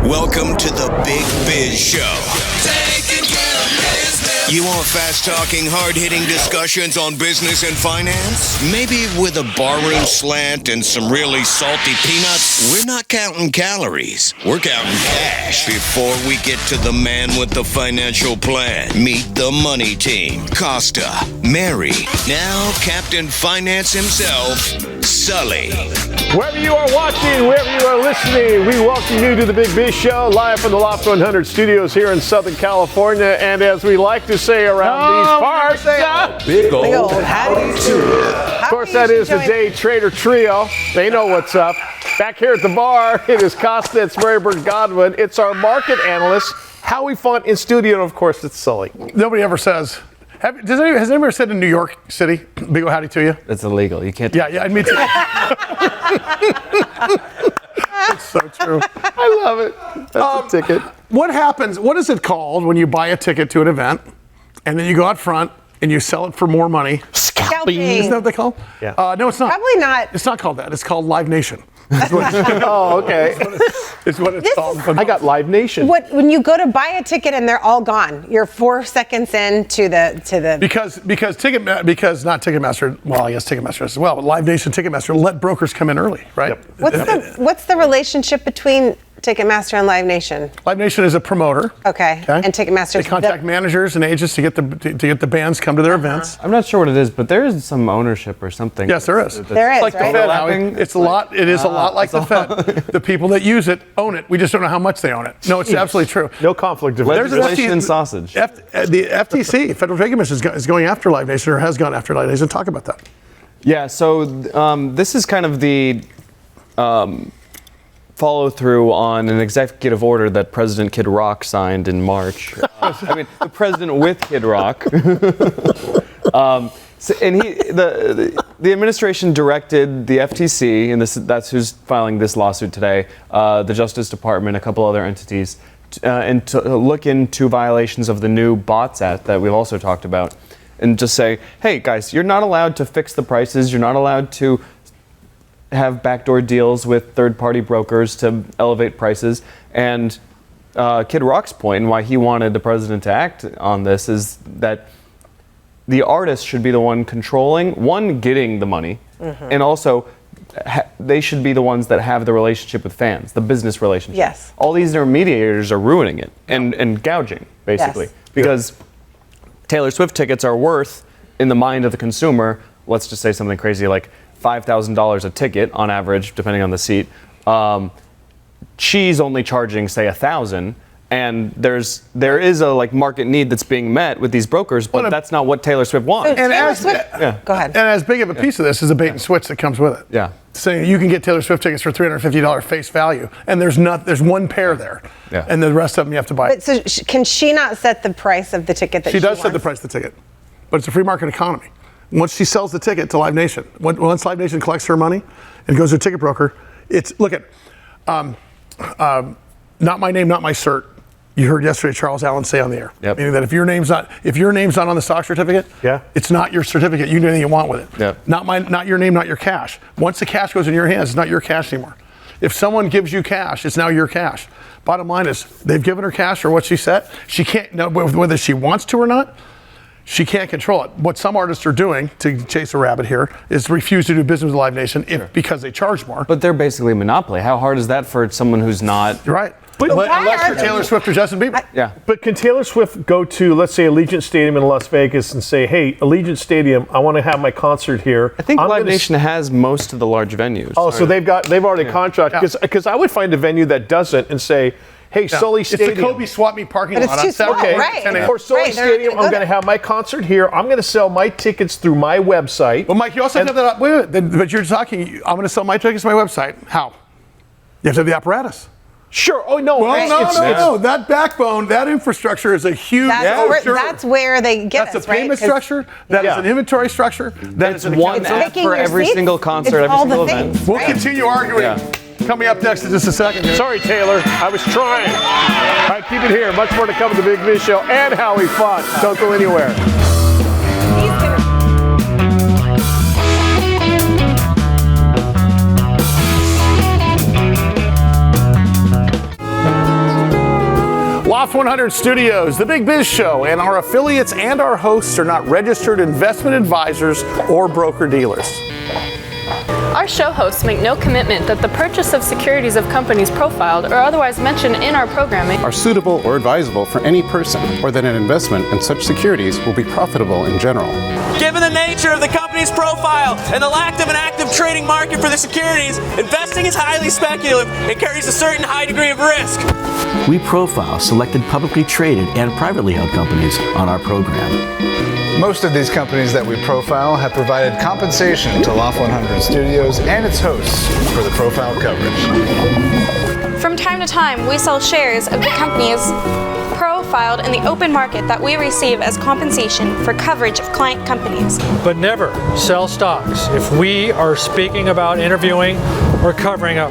Welcome to the Big Biz Show. Taking care of business. You want fast-talking, hard-hitting discussions on business and finance? Maybe with a barroom slant and some really salty peanuts? We're not counting calories. We're counting cash. Before we get to the man with the financial plan, meet the money team. Costa, Mary, now Captain Finance himself, Sully. Wherever you are watching, wherever you are listening, we welcome you to the Big Biz Show, live from the Loft 100 studios here in Southern California. And as we like to say around these parts, big old howdy to you. Of course, that is the Day Trader Trio. They know what's up. Back here at the bar, it is Costa, it's Marybird Godwin. It's our market analyst, Howie Font in studio, and of course, it's Sully. Nobody ever says. Has anyone ever said in New York City, big ol' howdy to you? That's illegal. You can't. Yeah, me too. It's so true. I love it. That's a ticket. What happens, what is it called when you buy a ticket to an event and then you go out front and you sell it for more money? Scalping. Isn't that what they call? Yeah. No, it's not. Probably not. It's not called that. It's called Live Nation. Oh, okay. It's what it's called. I got Live Nation. When you go to buy a ticket and they're all gone, you're 4 seconds into the Because not Ticketmaster, well, I guess Ticketmaster as well, but Live Nation Ticketmaster let brokers come in early, right? Yep. What's the relationship between Ticketmaster and Live Nation? Live Nation is a promoter. Okay. And Ticketmaster. They contact managers and agents to get the bands come to their events. I'm not sure what it is, but there is some ownership or something. Yes, there is. There is, Like right? the Fed, Howie. It's a lot. It is a lot like the Fed. The people that use it own it. We just don't know how much they own it. No, it's absolutely true. No conflict of There's interest. Legislation and sausage. The FTC, Federal Trade Commission, is going after Live Nation or has gone after Live Nation. Talk about that. Yeah. So this is kind of the follow through on an executive order that President Kid Rock signed in March. I mean, the president with Kid Rock. The administration directed the FTC, and that's who's filing this lawsuit today, the Justice Department, a couple other entities, and to look into violations of the new Bots Act that we've also talked about, and just say, hey guys, you're not allowed to fix the prices, you're not allowed to have backdoor deals with third-party brokers to elevate prices. And Kid Rock's point, and why he wanted the president to act on this, is that the artist should be the one getting the money, and also they should be the ones that have the relationship with fans, the business relationship. Yes. All these intermediators are ruining it and gouging, basically. Yes. Because Taylor Swift tickets are worth, in the mind of the consumer, let's just say something crazy like $5,000 a ticket on average, depending on the seat. She's only charging, say, $1,000, and there is a market need that's being met with these brokers, but that's not what Taylor Swift wants. So Taylor Swift, go ahead. And as big of a piece of this is a bait and switch that comes with it. Yeah. Saying you can get Taylor Swift tickets for $350 face value, and there's one pair there, and the rest of them you have to buy. But so can she not set the price of the ticket that she does wants? set the price of the ticket, but it's a free market economy. Once she sells the ticket to Live Nation, once Live Nation collects her money and goes to a ticket broker, not my name, not my cert. You heard yesterday Charles Allen say on the air, meaning that if your name's not on the stock certificate, it's not your certificate. You can do anything you want with it. Yep. Not your name, not your cash. Once the cash goes in your hands, it's not your cash anymore. If someone gives you cash, it's now your cash. Bottom line is they've given her cash for what she set. She can't know whether she wants to or not. She can't control it. What some artists are doing, to chase a rabbit here, is refuse to do business with Live Nation because they charge more. But they're basically a monopoly. How hard is that for someone who's not? You're right. But unless you're Taylor Swift or Justin Bieber. But can Taylor Swift go to, let's say, Allegiant Stadium in Las Vegas and say, hey, Allegiant Stadium, I want to have my concert here. I think Live Nation has most of the large venues. Oh, so they've already contracted. Because I would find a venue that doesn't and say, hey, Sully Stadium. It's the Kobe Swap Meet parking lot. But it's too small, right? Or Sully Stadium, I'm going to have my concert here. I'm going to sell my tickets through my website. Well, Mike, you also have to have that up. Wait, but you're talking, I'm going to sell my tickets to my website. How? You have to have the apparatus. Sure. Oh, no. Well, no. That backbone, that infrastructure is a huge. That's where they get That's a payment structure. That is an inventory structure. That is one app for every single concert, every single event. We'll continue arguing. Coming up next in just a second. Sorry, Taylor. I was trying. All right, keep it here. Much more to come with the Big Biz Show and Howie Font. Don't go anywhere. Loft 100 Studios, the Big Biz Show, and our affiliates and our hosts are not registered investment advisors or broker-dealers. Our show hosts make no commitment that the purchase of securities of companies profiled or otherwise mentioned in our programming are suitable or advisable for any person, or that an investment in such securities will be profitable in general. Given the nature of the company's profile and the lack of an active trading market for the securities, investing is highly speculative and carries a certain high degree of risk. We profile selected publicly traded and privately held companies on our program. Most of these companies that we profile have provided compensation to Loft 100 Studios and its hosts for the profile coverage. From time to time, we sell shares of the companies profiled in the open market that we receive as compensation for coverage of client companies. But never sell stocks if we are speaking about interviewing or covering a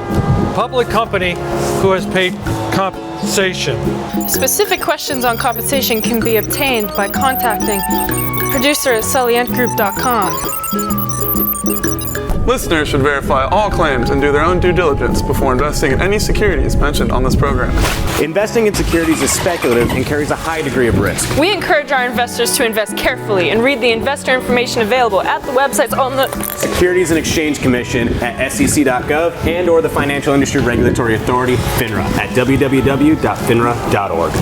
public company who has paid compensation. Specific questions on compensation can be obtained by contacting producer at sullyandgroup.com. Listeners should verify all claims and do their own due diligence before investing in any securities mentioned on this program. Investing in securities is speculative and carries a high degree of risk. We encourage our investors to invest carefully and read the investor information available at the websites on the Securities and Exchange Commission at sec.gov and or the Financial Industry Regulatory Authority, FINRA, at www.finra.org.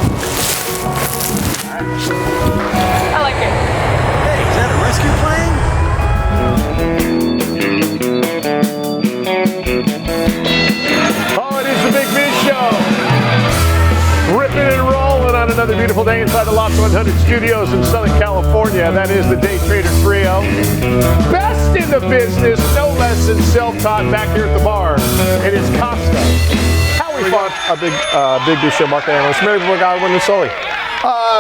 I like it. Hey, is that a rescue plane? Oh, it is the Big Biz Show. Ripping and rolling on another beautiful day inside the Loft 100 Studios in Southern California. That is the Day Trader Trio. Best in the business, no less than self-taught, back here at the bar. It is Costa. How we fought a Big Biz Show market analyst, Mary Godwin and Sully.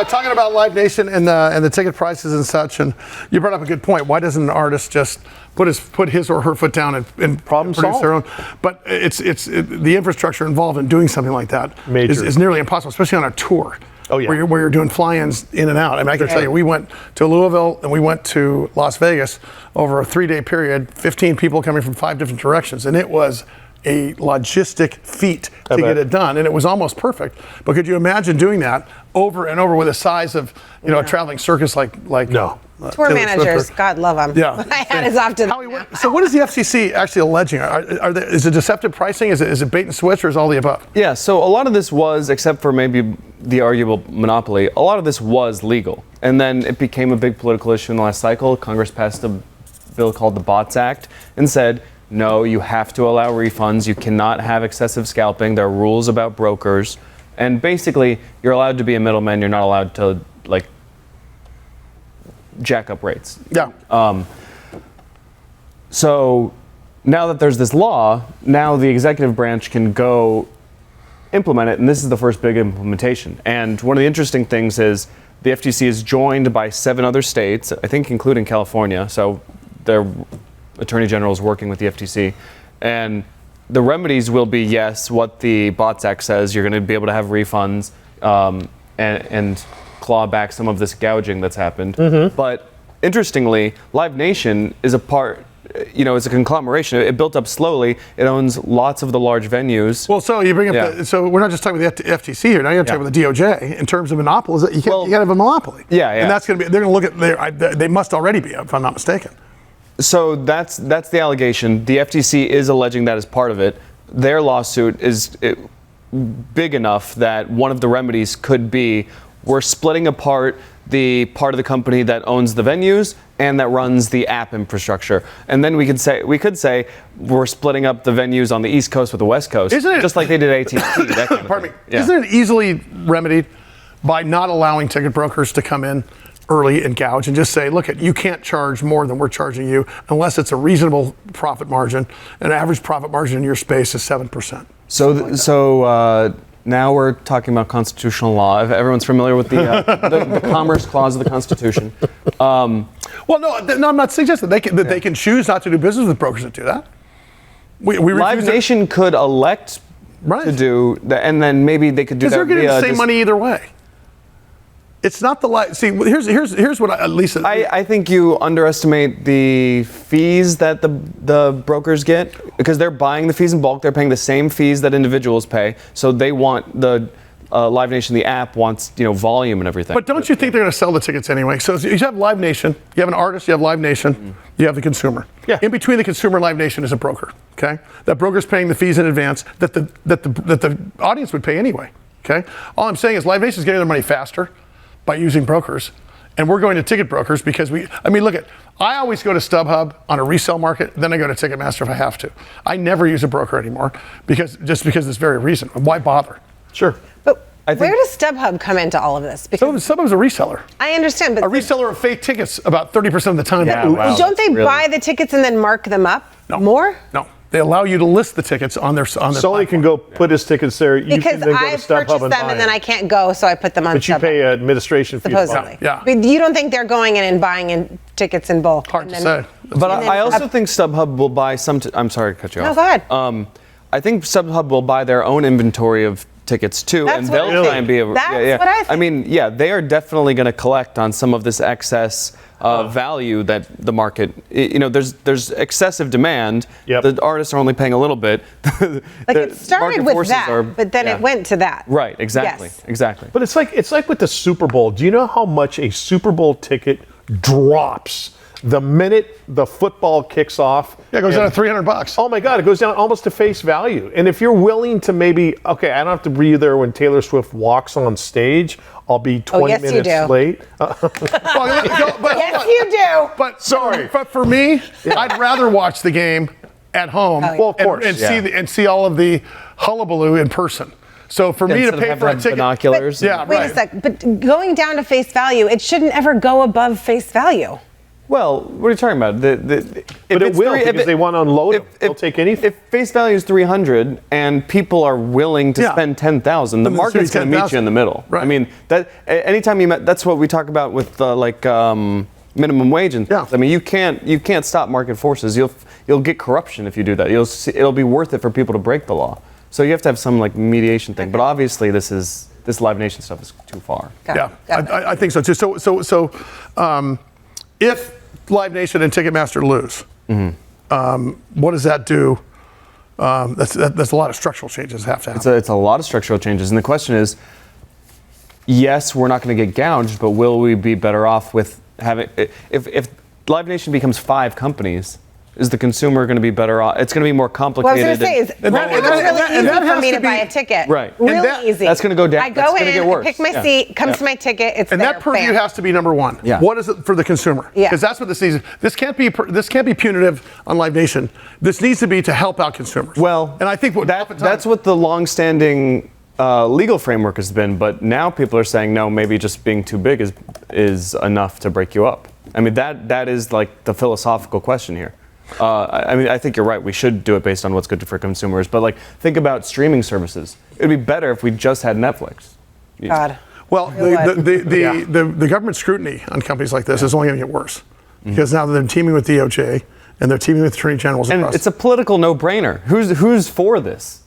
Talking about Live Nation and the ticket prices and such, and you brought up a good point. Why doesn't an artist just put his or her foot down and problem produce solved. their own? But the infrastructure involved in doing something like that is nearly impossible, especially on a tour. Oh, yeah. Where you're doing fly-ins in and out. I mean, I can tell you, we went to Louisville and we went to Las Vegas over a 3-day period, 15 people coming from 5 different directions, and it was a logistic feat to get it done, and it was almost perfect. But could you imagine doing that over and over with the size of a traveling circus like no. Tour Taylor managers, Swift? God love them. Yeah. My hat is off to them. So what is the FCC actually alleging? Is it deceptive pricing? Is it bait and switch, or is all the above? Yeah, so a lot of this was, except for maybe the arguable monopoly, a lot of this was legal. And then it became a big political issue in the last cycle. Congress passed a bill called the Bots Act and said, no, you have to allow refunds. You cannot have excessive scalping. There are rules about brokers. And basically, you're allowed to be a middleman. You're not allowed to, jack up rates. Yeah. So now that there's this law, now the executive branch can go implement it, and this is the first big implementation. And one of the interesting things is the FTC is joined by 7 other states, I think including California, so their Attorney General is working with the FTC. And the remedies will be, yes, what the Bots Act says, you're going to be able to have refunds and claw back some of this gouging that's happened. Mm-hmm. But interestingly, Live Nation is a part, it's a conglomeration. It built up slowly. It owns lots of the large venues. Well, so you bring up so we're not just talking about the FTC here. Now you're talking about the DOJ in terms of monopolies. You can't have a monopoly. Yeah. And that's going to be, they're going to look at, they must already be, if I'm not mistaken. So that's the allegation. The FTC is alleging that as part of it. Their lawsuit is big enough that one of the remedies could be we're splitting apart the part of the company that owns the venues and that runs the app infrastructure. And then we could say we're splitting up the venues on the East Coast with the West Coast. Isn't it, just like they did AT&T. That kind of pardon me. Yeah. Isn't it easily remedied by not allowing ticket brokers to come in early and gouge and just say, look, you can't charge more than we're charging you unless it's a reasonable profit margin. An average profit margin in your space is 7%. So now we're talking about constitutional law. If everyone's familiar with the Commerce Clause of the Constitution. Well, no, I'm not suggesting they can choose not to do business with brokers that do that. Live Nation could elect to do that, and then maybe they could do that. Because they're getting the same money either way. It's not the see. Here's what at least I think you underestimate the fees that the brokers get because they're buying the fees in bulk. They're paying the same fees that individuals pay. So they want Live Nation, the app, wants volume and everything. But don't you think they're going to sell the tickets anyway? So you have Live Nation, you have an artist, you have Live Nation, you have the consumer. Yeah. In between the consumer and Live Nation is a broker. Okay, that broker's paying the fees in advance that the audience would pay anyway. Okay, all I'm saying is Live Nation's getting their money faster by using brokers, and we're going to ticket brokers because I always go to StubHub on a resale market, then I go to Ticketmaster if I have to. I never use a broker anymore because this very reason. Why bother? Sure. But where does StubHub come into all of this? Because StubHub's a reseller. I understand, but a reseller of fake tickets about 30% of the time. Don't they buy the tickets and then mark them up more? No. They allow you to list the tickets on their Sully can go put his tickets there. You Because can then go to I've StubHub purchased them buy and then them. I can't go, so I put them on But you StubHub. pay administration fee. Supposedly. Yeah. But you don't think they're going in and buying in tickets in bulk? Hard to say. But I also think StubHub will buy some. I'm sorry to cut you off. No, go ahead. I think StubHub will buy their own inventory of tickets too, That's and what they'll I try and be. That's what I think. I mean, they are definitely going to collect on some of this excess value that the market. There's excessive demand. Yep. The artists are only paying a little bit. It started with that, but then it went to that. Right. Exactly. Yes. Exactly. But it's like with the Super Bowl. Do you know how much a Super Bowl ticket drops the minute the football kicks off? Yeah, it goes down to $300. Oh my God, it goes down almost to face value. And if you're willing to I don't have to be there when Taylor Swift walks on stage. I'll be 20 minutes late. Yes, you do. But sorry, but for me, I'd rather watch the game at home. Well, of course, and see all of the hullabaloo in person. So for me to pay for a ticket, binoculars. Wait a sec. But going down to face value, it shouldn't ever go above face value. Well, what are you talking about? But it will because they want to unload them. They'll take anything. If face value is 300 and people are willing to spend 10,000, the market's going to meet you in the middle. Right. I mean, anytime that's what we talk about with minimum wage and things. I mean, you can't stop market forces. You'll get corruption if you do that. It'll be worth it for people to break the law. So you have to have some mediation thing. But obviously, this Live Nation stuff is too far. I think so too. So if Live Nation and Ticketmaster lose, what does that do? That's a lot of structural changes that have to happen. It's a lot of structural changes, and the question is, yes, we're not going to get gouged, but will we be better off with having if Live Nation becomes 5 companies? Is the consumer going to be better off? It's going to be more complicated. Well, I was going to say, it was really easy for me to buy a ticket. Right. Really easy. That's going to go down. I go in, I pick my seat, comes to my ticket, it's and there. that purview has to be number one. Yeah. What is it for the consumer? Yeah. Because that's what this needs. This can't be punitive on Live Nation. This needs to be to help out consumers. Well, and I think that's what the long-standing legal framework has been. But now people are saying no, maybe just being too big is enough to break you up. I mean that is like the philosophical question here. I think you're right. We should do it based on what's good for consumers. But think about streaming services. It'd be better if we just had Netflix. God. Well, the government scrutiny on companies like this is only going to get worse because now they're teaming with DOJ and they're teaming with attorney generals. And it's a political no-brainer. Who's for this?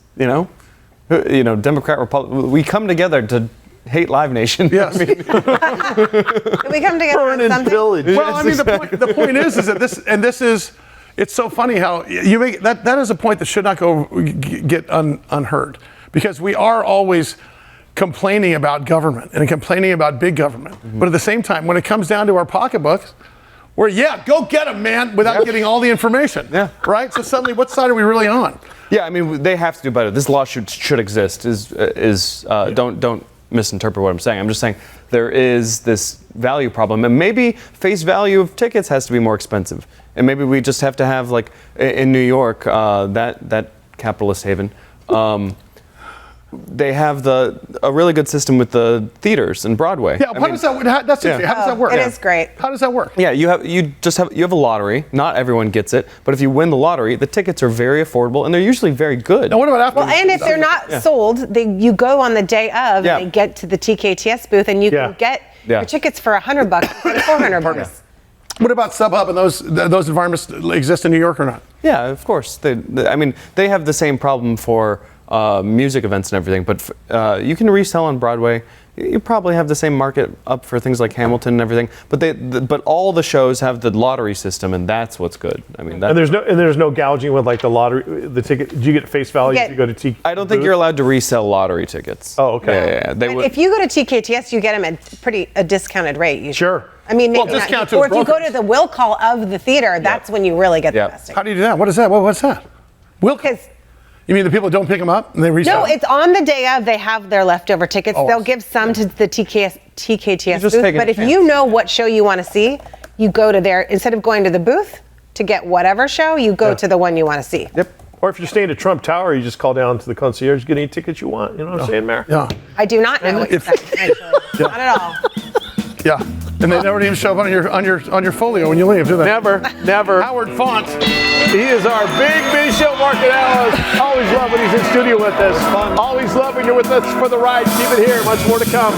Democrat, Republican. We come together to hate Live Nation. Yes. Did we come together Burn on and something? pillage. Well, I mean, the point is that this is. It's so funny how you make that is a point that should not get unheard because we are always complaining about government and complaining about big government. But at the same time, when it comes down to our pocketbooks, we're go get them, man, without getting all the information. Yeah. Right. So suddenly, what side are we really on? Yeah, I mean, they have to do better. This lawsuit should exist. Don't misinterpret what I'm saying. I'm just saying there is this value problem, and maybe face value of tickets has to be more expensive, and maybe we just have to have in New York, that capitalist haven. They have a really good system with the theaters and Broadway. Yeah, how does that work? It is great. How does that work? Yeah, you have a lottery. Not everyone gets it, but if you win the lottery, the tickets are very affordable and they're usually very good. Now what about after? Well, and if they're not sold, you go on the day of and they get to the TKTS booth and you can get your tickets for $100 instead of $400. What about StubHub and those environments exist in New York or not? Yeah, of course. They have the same problem for music events and everything, but you can resell on Broadway. you probably have the same market up for things like Hamilton and everything. But but all the shows have the lottery system, and that's what's good. I mean, and there's no gouging with like the lottery, the ticket. Do you get face value if you go to TK? I don't think you're allowed to resell lottery tickets. Oh, okay. Yeah. If you go to TKTS, you get them at a discounted rate. Usually. Sure. I mean, Well, maybe discount not, to or if you go brokers. to the will call of the theater, that's when you really get the best. How do you do that? What is that? What's that? Will call. You mean the people don't pick them up and they resell? No, it's on the day of. They have their leftover tickets. Oh, They'll give some to the TKTS just booth. taking But a if chance. you know what show you want to see, you go to there. Instead of going to the booth to get whatever show, you go to the one you want to see. Yep. Or if you're staying at Trump Tower, you just call down to the concierge, get any tickets you want. You know what I'm saying, Mayor? Yeah. I do not know what you're saying, actually. Not at all. Yeah. And they never even show up on your folio when you leave, do they? Never. Howard Font. He is our Big Biz Show market analyst. Always love when he's in studio with us. Always love when you're with us for the ride. Keep it here. Much more to come.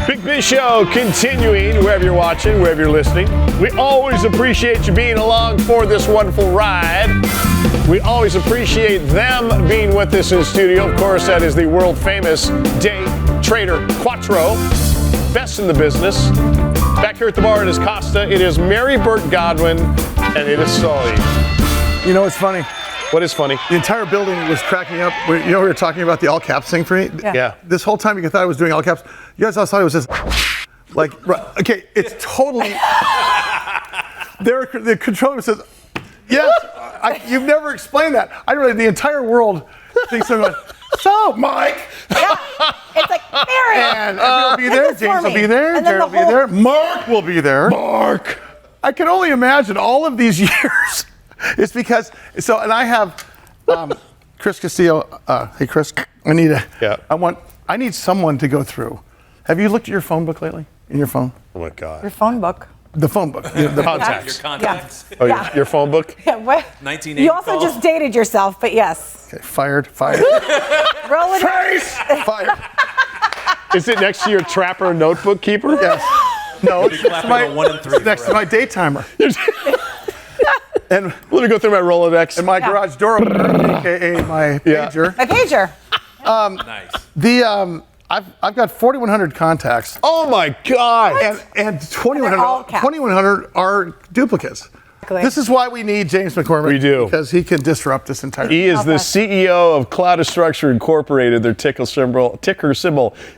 Big Biz Show continuing wherever you're watching, wherever you're listening. We always appreciate you being along for this wonderful ride. We always appreciate them being with us in studio. Of course, that is the world famous day trader Quattro, best in the business. Back here at the bar, it is Costa, it is Mary Burt Godwin, and it is Sully. You know what's funny? What is funny? The entire building was cracking up. We were talking about the all caps thing for me. Yeah. This whole time you thought I was doing all caps. You guys all thought it was just like, okay, it's totally. The controller says, yes. You've never explained that. I really, the entire world thinks I'm like, so Mike. Yeah. It's like, Mary. And everyone will be there. James will be there. Jared will be there. Mark will be there. Mark. I can only imagine all of these years. It's because, and I have Chris Castillo. Hey, Chris, I need someone to go through. Have you looked at your phone book lately? In your phone? Oh my God. Your phone book. The phone book. The contacts. Your contacts. Yeah. Oh, yeah. Your phone book? Yeah, what? 1980 You also just dated yourself, but yes. Okay, fired. Roll it. Fired. Is it next to your Trapper notebook keeper? Yes. No, it's next to my day timer. And let me go through my Rolodex. And my garage door opener, aka my pager. My pager. Nice. I've got 4,100 contacts. Oh my God! And 2,100 are duplicates. This is why we need James McCormick. We do. Because he can disrupt this entire He is the CEO of Cloudastructure Incorporated, their ticker symbol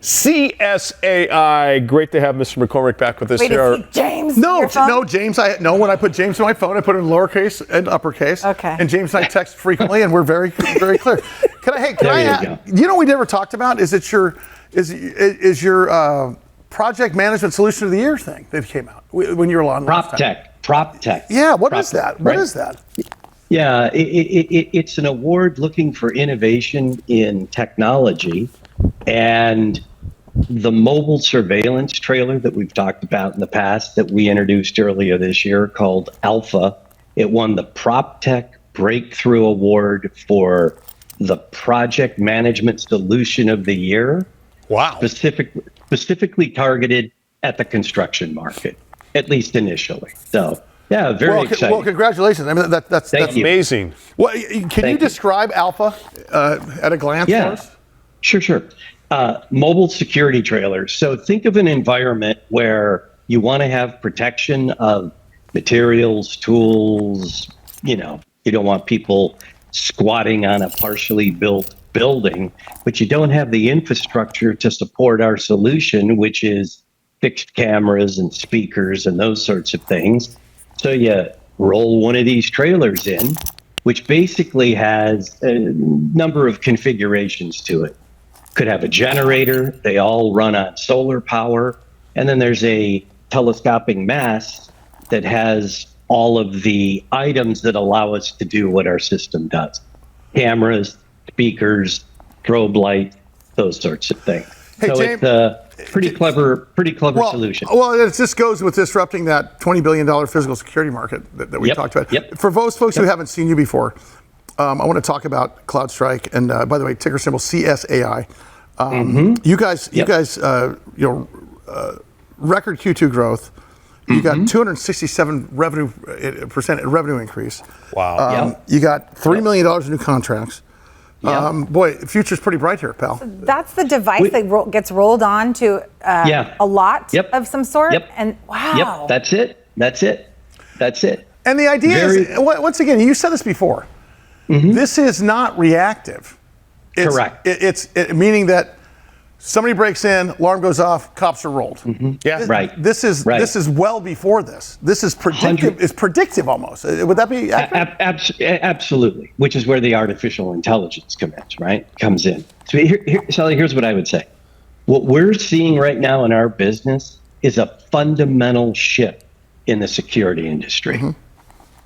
CSAI. Great to have Mr. McCormick back with us Wait, here. is he James? No, James. When I put James in my phone, I put it in lowercase and uppercase. Okay. And James and I text frequently, and we're very, very clear. You know what we never talked about? Is your project management solution of the year thing that came out when you were on last time? Prop tech. Yeah, what is that? What is that? Yeah, it's an award looking for innovation in technology, and the mobile surveillance trailer that we've talked about in the past that we introduced earlier this year called Alpha, it won the Prop Tech Breakthrough Award for the Project Management Solution of the Year. Wow. Specifically targeted at the construction market, at least initially. So, yeah, very exciting. Well, congratulations. I mean, that's amazing. Well, can you describe Alpha at a glance for us? Sure. Mobile security trailers. So think of an environment where you want to have protection of materials, tools. You don't want people squatting on a partially built building, but you don't have the infrastructure to support our solution, which is fixed cameras and speakers and those sorts of things. So you roll one of these trailers in, which basically has a number of configurations to it. Could have a generator, they all run on solar power, and then there's a telescoping mast that has all of the items that allow us to do what our system does. Cameras, speakers, strobe light, those sorts of things. Hey, so James, it's a pretty clever solution. Well, it just goes with disrupting that $20 billion physical security market that we talked about. Yep. For those folks who haven't seen you before, I want to talk about CloudStrike. And by the way, ticker symbol CSAI. You guys, record Q2 growth. You got 267% revenue increase. Wow. You got $3 million in new contracts. Boy, the future's pretty bright here, pal. So that's the device that gets rolled on to a lot of some sort. And wow. That's it. And the idea is, once again, you said this before. This is not reactive. Correct. It's meaning that somebody breaks in, alarm goes off, cops are rolled. Yeah, right. This is well before this. This is predictive. It's predictive almost. Would that be accurate? Absolutely. Which is where the artificial intelligence comes in. So Sully, here's what I would say. What we're seeing right now in our business is a fundamental shift in the security industry.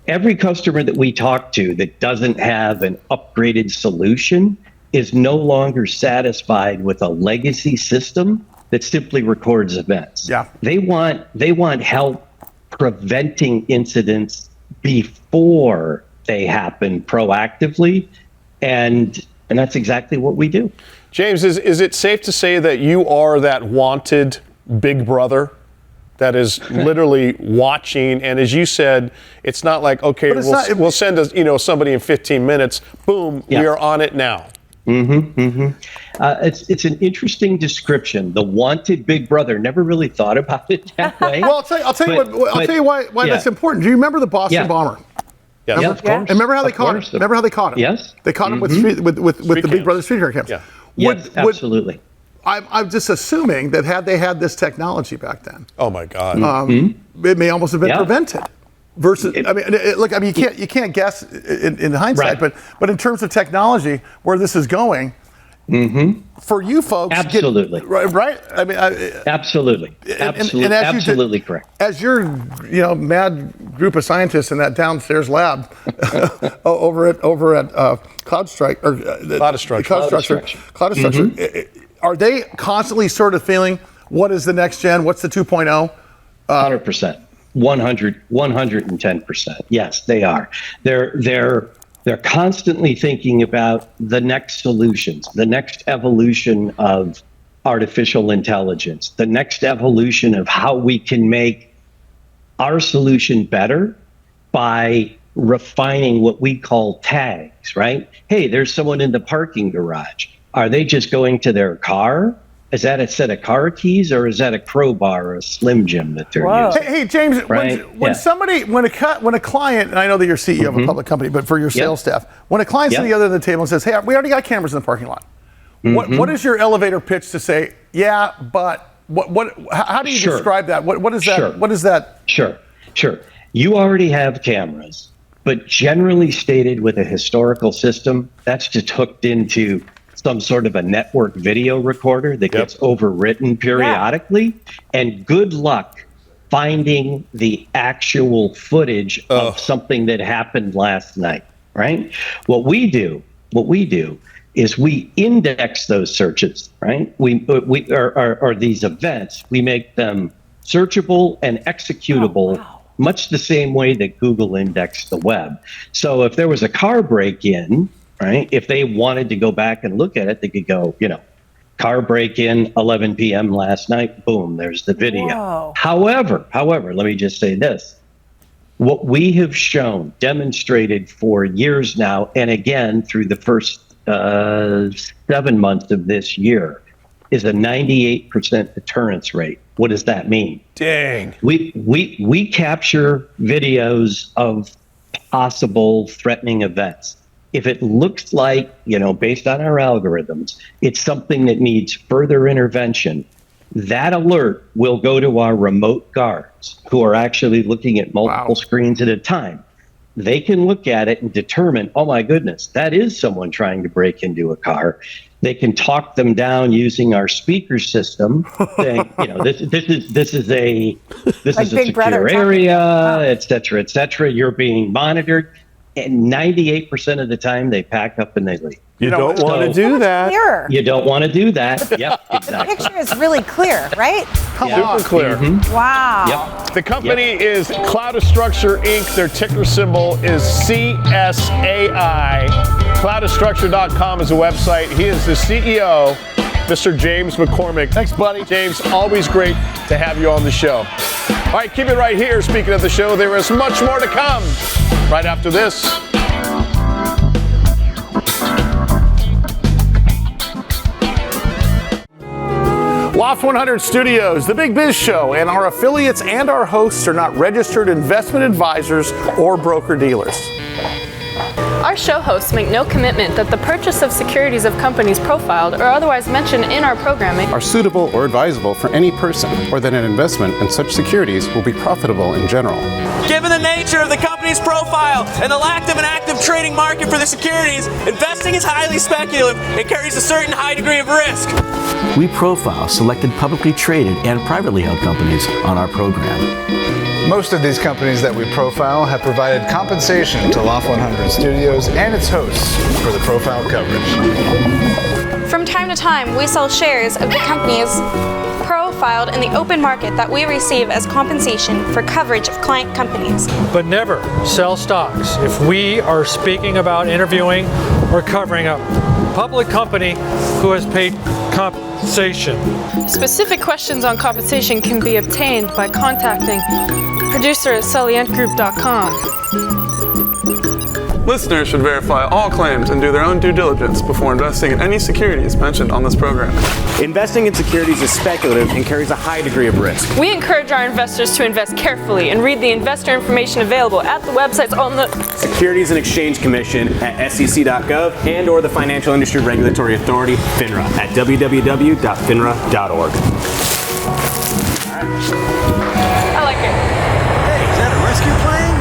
Every customer that we talk to that doesn't have an upgraded solution is no longer satisfied with a legacy system that simply records events. They want help preventing incidents before they happen proactively, and that's exactly what we do. James, is it safe to say that you are that wanted big brother that is literally watching? And as you said, it's not like, okay, we'll send somebody in 15 minutes. Boom, we are on it now. It's an interesting description. The wanted big brother. Never really thought about it that way. Well, I'll tell you why that's important. Do you remember the Boston bomber? Yes. And remember how they caught him? Remember how they caught him? Yes. They caught him with the Big Brother streetcar cams. Yes, absolutely. I'm just assuming that had they had this technology back then, oh my God, it may almost have been prevented. Versus, you can't guess in hindsight, but in terms of technology, where this is going, for you folks, absolutely right? I mean, absolutely, absolutely correct. As your mad group of scientists in that downstairs lab over at Cloudastructure, are they constantly sort of feeling what is the next gen? What's the 2.0? 100%. 110%. Yes, they are. They're constantly thinking about the next solutions, the next evolution of artificial intelligence, the next evolution of how we can make our solution better by refining what we call tags, right? Hey, there's someone in the parking garage. Are they just going to their car? Is that a set of car keys, or is that a crowbar or a Slim Jim that they're using? Hey, James, when a client, and I know that you're CEO of a public company, but for your sales staff, when a client's on the other end of the table and says, "Hey, we already got cameras in the parking lot," what is your elevator pitch to say? Yeah, but what? How do you describe that? What is that? Sure. What is that? Sure. You already have cameras, but generally stated with a historical system, that's just hooked into some sort of a network video recorder that gets overwritten periodically, and good luck finding the actual footage of something that happened last night, right? What we do is we index those searches, right? We or these events, we make them searchable and executable, much the same way that Google indexed the web. So if there was a car break-in, right? If they wanted to go back and look at it, they could go, car break-in 11 p.m. last night, boom, there's the video. Whoa. However, let me just say this. What we have demonstrated for years now, and again through the first 7 months of this year, is a 98% deterrence rate. What does that mean? Dang. We capture videos of possible threatening events. If it looks like, based on our algorithms, it's something that needs further intervention, that alert will go to our remote guards who are actually looking at multiple screens at a time. They can look at it and determine, oh my goodness, that is someone trying to break into a car. They can talk them down using our speaker system, saying, this is a secure area, et cetera, you're being monitored. And 98% of the time, they pack up and they leave. You don't want to do that. Clearer. You don't want to do that. Yep, exactly. The picture is really clear, right? Super clear. Wow. Yep. The company is Cloudastructure Inc. Their ticker symbol is CSAI. Cloudastructure.com is a website. He is the CEO. Mr. James McCormick. Thanks, buddy. James, always great to have you on the show. All right, keep it right here. Speaking of the show, there is much more to come right after this. Loft 100 Studios, the Big Biz Show, and our affiliates and our hosts are not registered investment advisors or broker-dealers. Our show hosts make no commitment that the purchase of securities of companies profiled or otherwise mentioned in our programming are suitable or advisable for any person, or that an investment in such securities will be profitable in general. Given the nature of the company's profile and the lack of an active trading market for the securities, investing is highly speculative and carries a certain high degree of risk. We profile selected publicly traded and privately held companies on our program. Most of these companies that we profile have provided compensation to Loft 100 Studios and its hosts for the profile coverage. From time to time, we sell shares of the companies profiled in the open market that we receive as compensation for coverage of client companies. But never sell stocks. If we are speaking about interviewing or covering a public company who has paid compensation. Specific questions on compensation can be obtained by contacting producer at sullyandgroup.com. Listeners should verify all claims and do their own due diligence before investing in any securities mentioned on this program. Investing in securities is speculative and carries a high degree of risk. We encourage our investors to invest carefully and read the investor information available at the websites on the Securities and Exchange Commission at sec.gov and or the Financial Industry Regulatory Authority, FINRA, at www.finra.org. I like it. Hey, is that a rescue plane?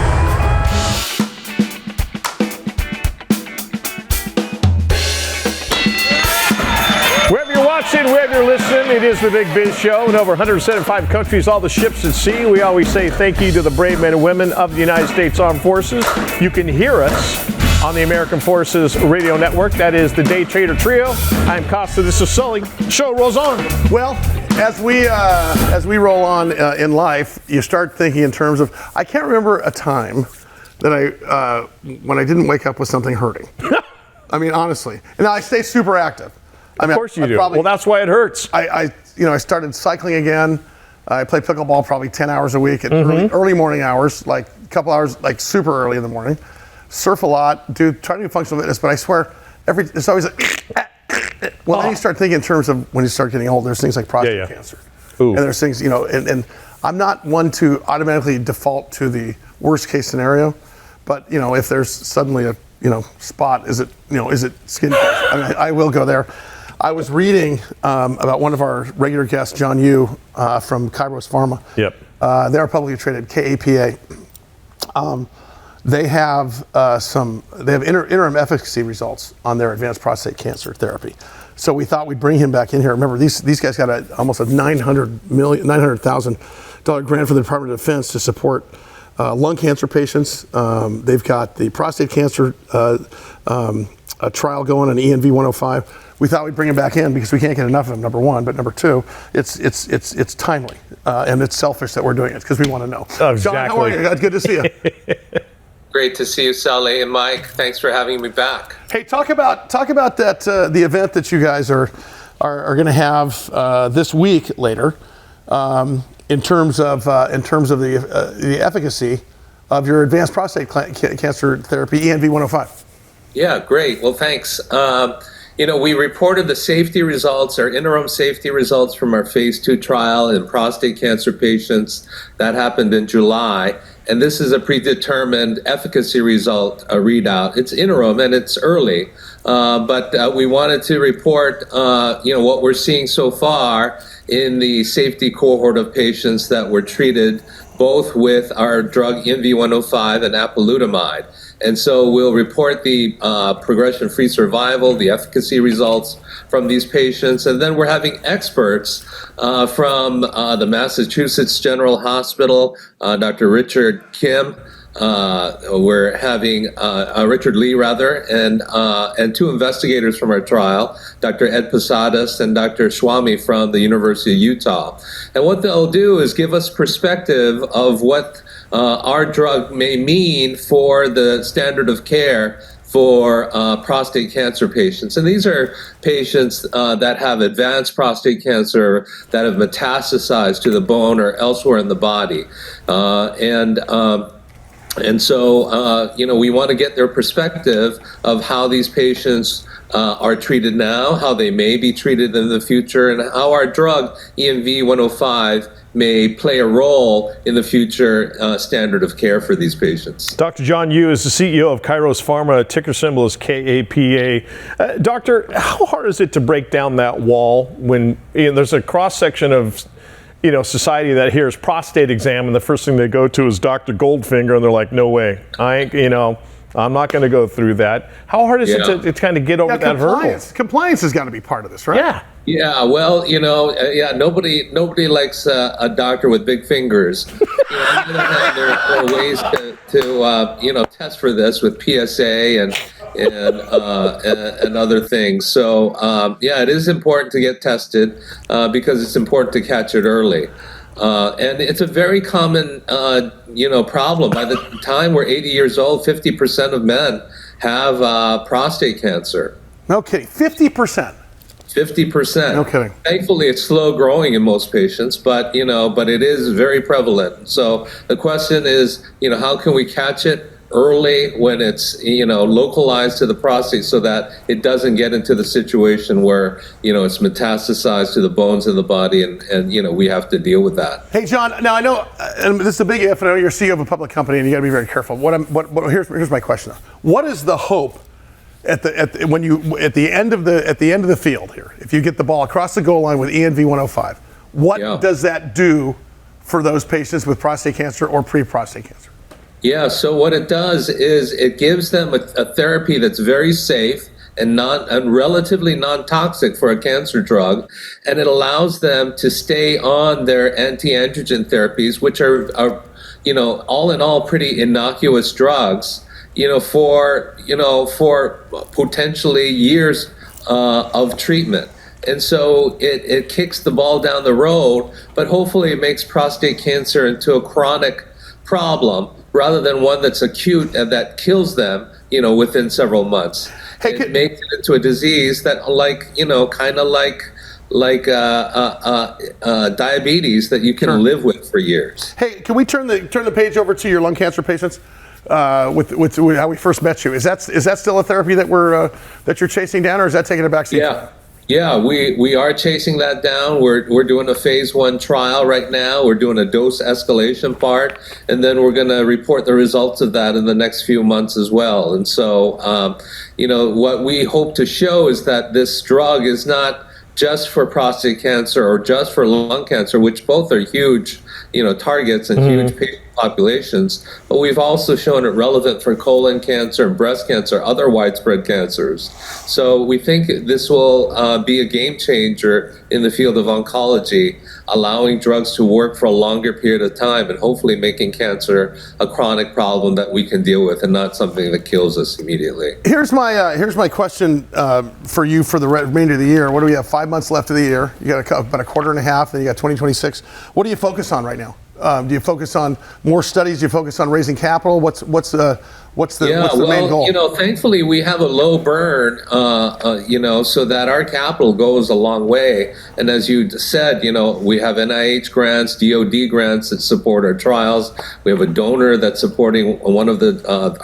Wherever you're watching, wherever you're listening, it is the Big Biz Show. In over 175 countries, all the ships at sea, we always say thank you to the brave men and women of the United States Armed Forces. You can hear us on the American Forces Radio Network. That is the Day Trader Trio. I'm Costa. This is Sully. Show rolls on. Well, as we roll on in life, you start thinking in terms of, I can't remember a time that when I didn't wake up with something hurting. I mean, honestly. And I stay super active. Of course you do. Well, that's why it hurts. I started cycling again. I play pickleball probably 10 hours a week at early morning hours, like a couple hours, like super early in the morning. Surf a lot, try to do functional fitness, but I swear, it's always like, well, then you start thinking in terms of when you start getting old, there's things like prostate cancer. Ooh. And there's things, and I'm not one to automatically default to the worst case scenario, but, if there's suddenly a, spot, is it skin cancer? I mean, I will go there. I was reading about one of our regular guests, John Yu from Kairos Pharma. Yep. They're publicly traded, KAPA. They have interim efficacy results on their advanced prostate cancer therapy. So we thought we'd bring him back in here. Remember, these guys got almost a $900,000 grant from the Department of Defense to support lung cancer patients. They've got the prostate cancer trial going on ENV105. We thought we'd bring him back in because we can't get enough of him, number one. But number two, it's timely and it's selfish that we're doing it because we want to know. Oh, exactly. John, how are you? Good to see you. Great to see you, Sully and Mike. Thanks for having me back. Hey, talk about that the event that you guys are going to have this week later in terms of the efficacy of your advanced prostate cancer therapy, ENV105. Yeah, great. Well, thanks. We reported the safety results, our interim safety results from our phase 2 trial in prostate cancer patients. That happened in July. And this is a predetermined efficacy result readout. It's interim and it's early, but we wanted to report, what we're seeing so far in the safety cohort of patients that were treated both with our drug NV105 and apalutamide. And so we'll report the progression-free survival, the efficacy results from these patients. And then we're having experts from the Massachusetts General Hospital, Dr. Richard Kim. We're having Richard Lee, and two investigators from our trial, Dr. Ed Posadas and Dr. Swami from the University of Utah. And what they'll do is give us perspective of what our drug may mean for the standard of care for prostate cancer patients. And these are patients that have advanced prostate cancer that have metastasized to the bone or elsewhere in the body. And so, we want to get their perspective of how these patients are treated now, how they may be treated in the future, and how our drug, ENV105, may play a role in the future standard of care for these patients. Dr. John Yu is the CEO of Kairos Pharma, ticker symbol is KAPA. Doctor, how hard is it to break down that wall when there's a cross-section of society that hears prostate exam, and the first thing they go to is Dr. Goldfinger, and they're like, no way, I'm not going to go through that. How hard is it to kind of get over that hurdle? Compliance has got to be part of this, right? Yeah. Yeah, well, nobody likes a doctor with big fingers. There are ways to test for this with PSA and other things. So it is important to get tested because it's important to catch it early. And it's a very common problem. By the time we're 80 years old, 50% of men have prostate cancer. No kidding, 50%. 50%. No kidding. Thankfully, it's slow growing in most patients, but it is very prevalent. So the question is, how can we catch it early when it's localized to the prostate, so that it doesn't get into the situation where it's metastasized to the bones in the body, and we have to deal with that. Hey, John. Now I know, and this is a big if. I know you're CEO of a public company, and you got to be very careful. Here's my question. What is the hope at the end of the field here? If you get the ball across the goal line with ENV105, what does that do for those patients with prostate cancer or pre-prostate cancer? Yeah, so what it does is it gives them a therapy that's very safe and relatively non-toxic for a cancer drug, and it allows them to stay on their anti-androgen therapies, which are all in all pretty innocuous drugs, for potentially years of treatment. And so it kicks the ball down the road, but hopefully it makes prostate cancer into a chronic problem rather than one that's acute and that kills them, within several months. It makes it into a disease that, kind of like diabetes, that you can live with for years. Hey, can we turn the page over to your lung cancer patients? With how we first met you, is that still a therapy that you're chasing down, or is that taking a backseat? Yeah, we are chasing that down. We're doing a phase 1 trial right now. We're doing a dose escalation part, and then we're going to report the results of that in the next few months as well. And so, what we hope to show is that this drug is not just for prostate cancer or just for lung cancer, which both are huge, targets and huge patient populations, but we've also shown it relevant for colon cancer and breast cancer, other widespread cancers. So we think this will be a game changer in the field of oncology, allowing drugs to work for a longer period of time and hopefully making cancer a chronic problem that we can deal with and not something that kills us immediately. Here's my question for you for the remainder of the year. What do we have? 5 months left of the year. You got about a quarter and a half, then you got 2026. What do you focus on right now? Do you focus on more studies? Do you focus on raising capital? What's the main goal? Thankfully we have a low burn, so that our capital goes a long way. And as you said, we have NIH grants, DoD grants that support our trials. We have a donor that's supporting one of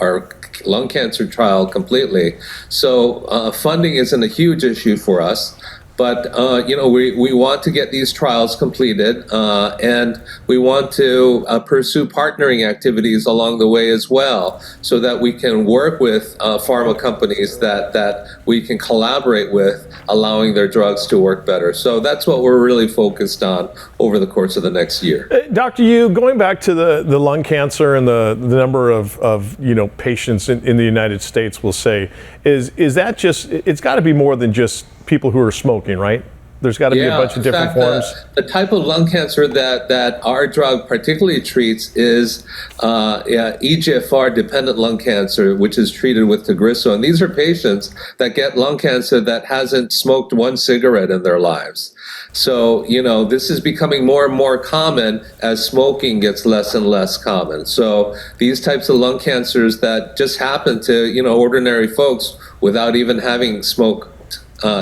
our lung cancer trial completely. So funding isn't a huge issue for us. But, we want to get these trials completed, and we want to pursue partnering activities along the way as well, so that we can work with pharma companies that we can collaborate with, allowing their drugs to work better. So that's what we're really focused on over the course of the next year. Dr. Yu, going back to the lung cancer and the number of patients in the United States, we'll say, is that just, it's got to be more than just people who are smoking, right? There's got to be a bunch of different forms. The type of lung cancer that our drug particularly treats is EGFR-dependent lung cancer, which is treated with Tagrisso. And these are patients that get lung cancer that hasn't smoked one cigarette in their lives. So, this is becoming more and more common as smoking gets less and less common. So these types of lung cancers that just happen to, ordinary folks without even having smoked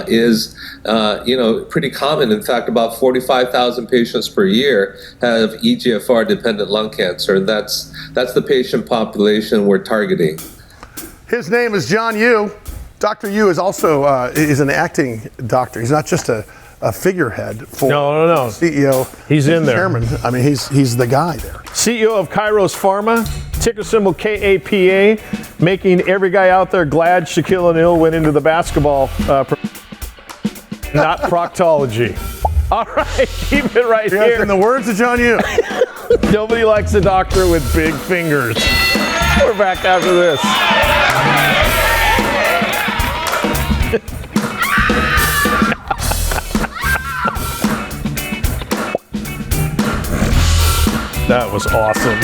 is pretty common. In fact, about 45,000 patients per year have EGFR-dependent lung cancer, and that's the patient population we're targeting. His name is John Yu. Dr. Yu is also is an acting doctor. He's not just a figurehead for no. CEO. He's in there. Chairman. I mean, he's the guy there. CEO of Kairos Pharma, ticker symbol KAPA, making every guy out there glad Shaquille O'Neal went into the basketball, not proctology. All right, keep it right here. In the words of John Yu. Nobody likes a doctor with big fingers. We're back after this. That was awesome.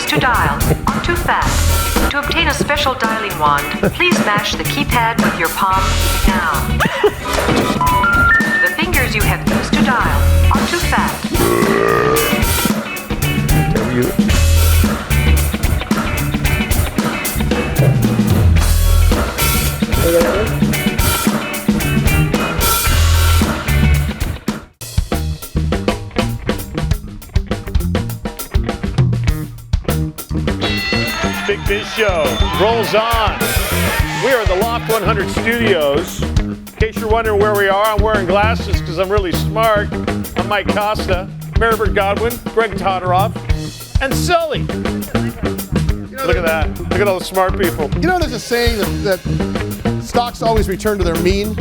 To dial are too fast. To obtain a special dialing wand, please mash the keypad with your palm now. The fingers you have used to dial are too fast. Big Biz Show rolls on. We are at the Loft 100 Studios. In case you're wondering where we are, I'm wearing glasses because I'm really smart. I'm Mike Costa, Maribert Godwin, Greg Todoroff, and Sully. Look at that. Look at all the smart people. There's a saying that stocks always return to their mean.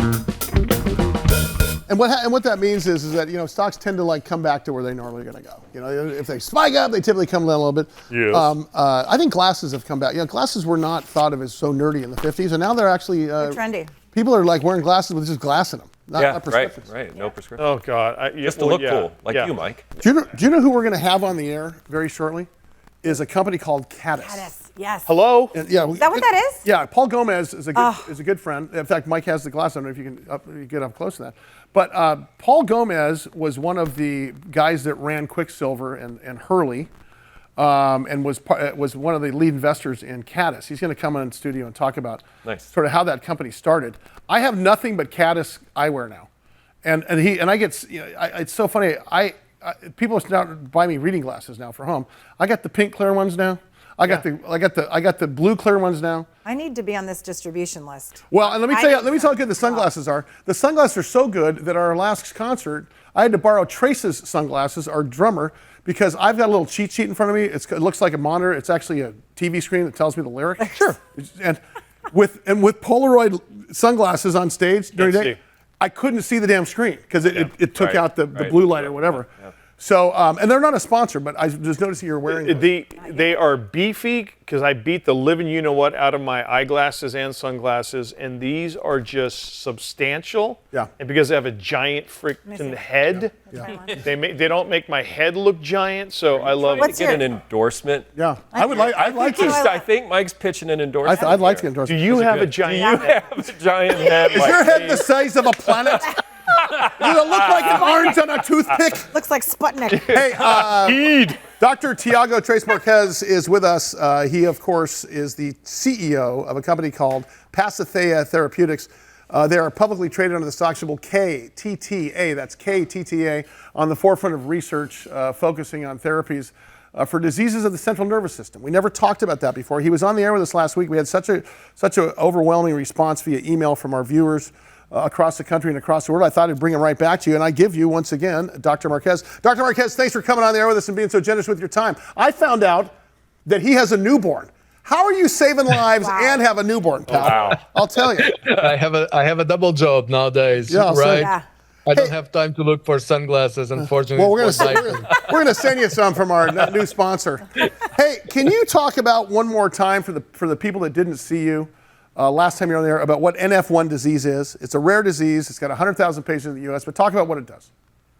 And what that means is that stocks tend to come back to where they normally are going to go. If they spike up, they typically come down a little bit. Yes. I think glasses have come back. Glasses were not thought of as so nerdy in the 50s, and now they're actually trendy. People are wearing glasses with just glass in them, not prescriptions. Right. No prescription. Oh God. Just to look cool, like you, Mike. Do you know who we're going to have on the air very shortly? Is a company called Caddis. Caddis, yes. Hello. Is that what that is? Yeah, Paul Gomez is a good friend. In fact, Mike has the glass. I don't know if you can get up close to that. But Paul Gomez was one of the guys that ran Quicksilver and Hurley, and was one of the lead investors in Caddis. He's going to come on in the studio and talk about sort of how that company started. I have nothing but Caddis eyewear now, and I get it's so funny. People now buy me reading glasses now for home. I got the pink clear ones now. I got the blue clear ones now. I need to be on this distribution list. Well, and let me tell you how good the sunglasses are. The sunglasses are so good that at our last concert, I had to borrow Trace's sunglasses, our drummer, because I've got a little cheat sheet in front of me. It looks like a monitor. It's actually a TV screen that tells me the lyrics. Sure. And with Polaroid sunglasses on stage during the day, I couldn't see the damn screen because it took out the blue light or whatever. Yeah. So, and they're not a sponsor, but I just noticed you're wearing them. They are beefy because I beat the living you-know-what out of my eyeglasses and sunglasses, and these are just substantial. Yeah. And because they have a giant freaking head, they don't make my head look giant, so I love it. Get an endorsement? Yeah. I'd like to. I think Mike's pitching an endorsement. I'd like to endorse. Do you have a giant head? Do you have a giant head? Is your head the size of a planet? Does it look like an orange on a toothpick? Looks like Sputnik. Hey, Dr. Tiago Tres Marques is with us. He, of course, is the CEO of a company called Pasithea Therapeutics. They are publicly traded under the stock symbol KTTA. That's KTTA, on the forefront of research focusing on therapies for diseases of the central nervous system. We never talked about that before. He was on the air with us last week. We had such an overwhelming response via email from our viewers across the country and across the world. I thought I'd bring him right back to you, and I give you, once again, Dr. Marques. Dr. Marques, thanks for coming on the air with us and being so generous with your time. I found out that he has a newborn. How are you saving lives and have a newborn, pal? Wow. I'll tell you. I have a double job nowadays, right? I don't have time to look for sunglasses, unfortunately. Well, we're going to send you some from our new sponsor. Hey, can you talk about one more time for the people that didn't see you? last time you were on there about what NF1 disease is. It's a rare disease. It's got 100,000 patients in the U.S., but talk about what it does.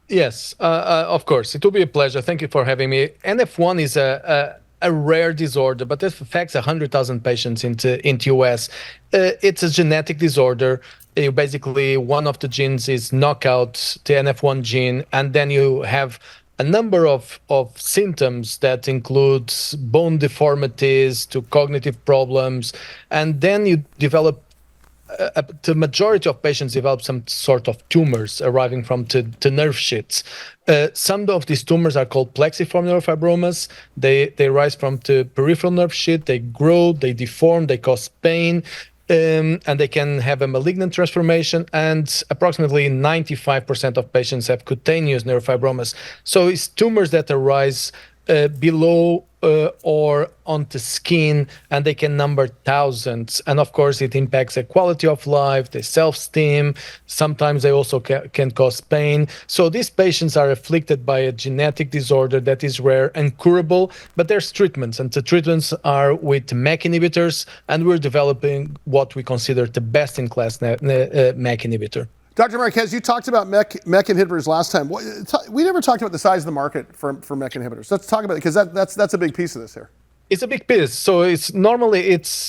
Yes, of course. It will be a pleasure. Thank you for having me. NF1 is a rare disorder, but it affects 100,000 patients into U.S. It's a genetic disorder. Basically, one of the genes is knockout the NF1 gene, and then you have a number of symptoms that include bone deformities to cognitive problems, and then you develop the majority of patients develop some sort of tumors arriving from the nerve sheaths. Some of these tumors are called plexiform neurofibromas. They rise from the peripheral nerve sheath. They grow, they deform, they cause pain, and they can have a malignant transformation. And approximately 95% of patients have cutaneous neurofibromas. So it's tumors that arise below or on the skin, and they can number thousands. And of course, it impacts the quality of life, the self-esteem. Sometimes they also can cause pain. So these patients are afflicted by a genetic disorder that is rare and curable, but there's treatments, and the treatments are with MEK inhibitors, and we're developing what we consider the best-in-class MEK inhibitor. Dr. Marques, you talked about MEK inhibitors last time. We never talked about the size of the market for MEK inhibitors. Let's talk about it, because that's a big piece of this here. It's a big piece. So it's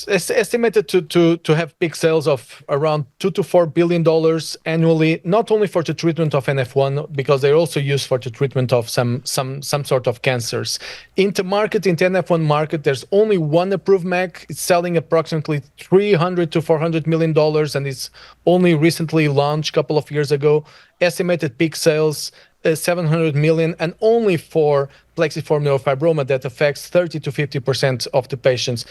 estimated to have peak sales of around $2 to $4 billion annually, not only for the treatment of NF1, because they're also used for the treatment of some sort of cancers. In the market, in the NF1 market, there's only one approved MEK. It's selling approximately $300 to $400 million, and it's only recently launched a couple of years ago. Estimated peak sales, $700 million, and only for plexiform neurofibroma that affects 30 to 50% of the patients.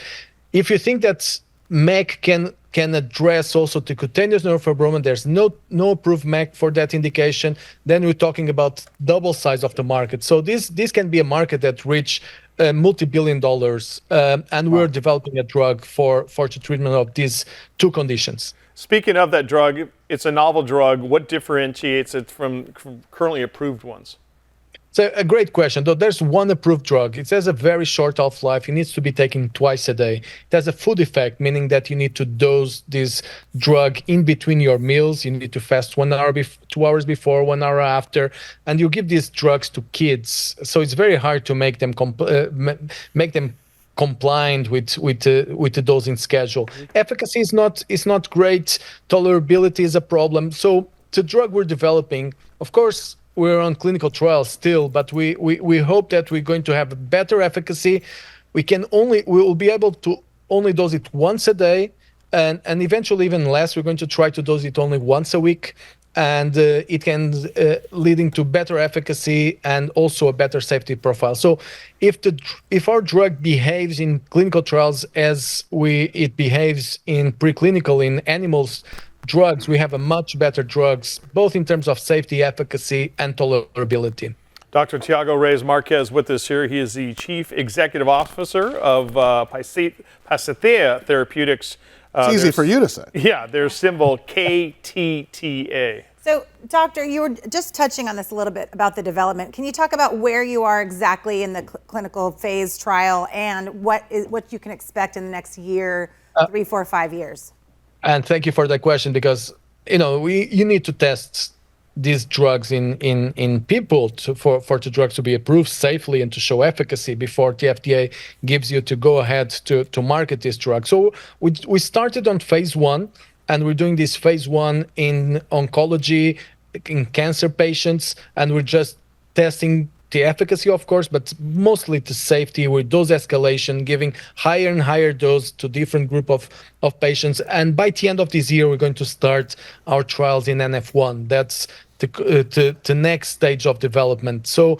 If you think that MEK can address also the cutaneous neurofibroma, there's no approved MEK for that indication, then we're talking about double size of the market. So this can be a market that reach multi-billion dollars, and we're developing a drug for the treatment of these two conditions. Speaking of that drug, it's a novel drug. What differentiates it from currently approved ones? So a great question. Though there's one approved drug. It has a very short half-life. It needs to be taken twice a day. It has a food effect, meaning that you need to dose this drug in between your meals. You need to fast 1 hour, 2 hours before, 1 hour after, and you give these drugs to kids. So it's very hard to make them compliant with the dosing schedule. Efficacy is not great. Tolerability is a problem. So the drug we're developing, of course, we're on clinical trials still, but we hope that we're going to have better efficacy. We will be able to only dose it once a day, and eventually even less. We're going to try to dose it only once a week, and it can leading to better efficacy and also a better safety profile. So if our drug behaves in clinical trials as it behaves in preclinical in animals drugs, we have a much better drugs, both in terms of safety, efficacy, and tolerability. Dr. Tiago Reis Marques with us here. He is the Chief Executive Officer of Pasithea Therapeutics. It's easy for you to say. Yeah, their symbol KTTA. So, Doctor, you were just touching on this a little bit about the development. Can you talk about where you are exactly in the clinical phase trial and what you can expect in the next year, 3, 4, 5 years? And thank you for that question, because you need to test these drugs in people for the drugs to be approved safely and to show efficacy before the FDA gives you to go ahead to market this drug. So we started on phase 1, and we're doing this phase 1 in oncology, in cancer patients, and we're just testing the efficacy, of course, but mostly the safety with dose escalation, giving higher and higher dose to different group of patients. And by the end of this year, we're going to start our trials in NF1. That's the next stage of development. So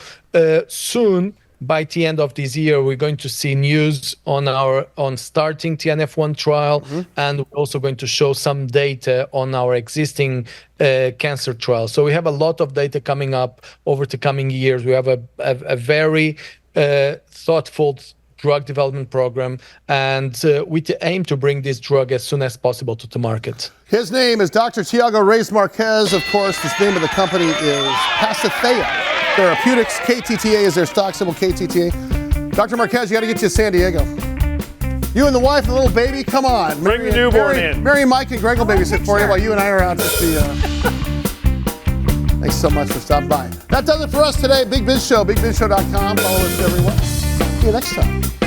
soon, by the end of this year, we're going to see news on starting the NF1 trial, and we're also going to show some data on our existing cancer trial. So we have a lot of data coming up over the coming years. We have a very thoughtful drug development program, and with the aim to bring this drug as soon as possible to the market. His name is Dr. Tiago Reis Marques. Of course, the name of the company is Pasithea Therapeutics. KTTA is their stock symbol, KTTA. Dr. Marques, you got to get to San Diego. You and the wife and the little baby, come on. Bring the newborn in. Mary, Mike, and Greg will babysit for you while you and I are out at the... Thanks so much for stopping by. That does it for us today. Big Biz Show, bigbizshow.com. Follow us everywhere. See you next time.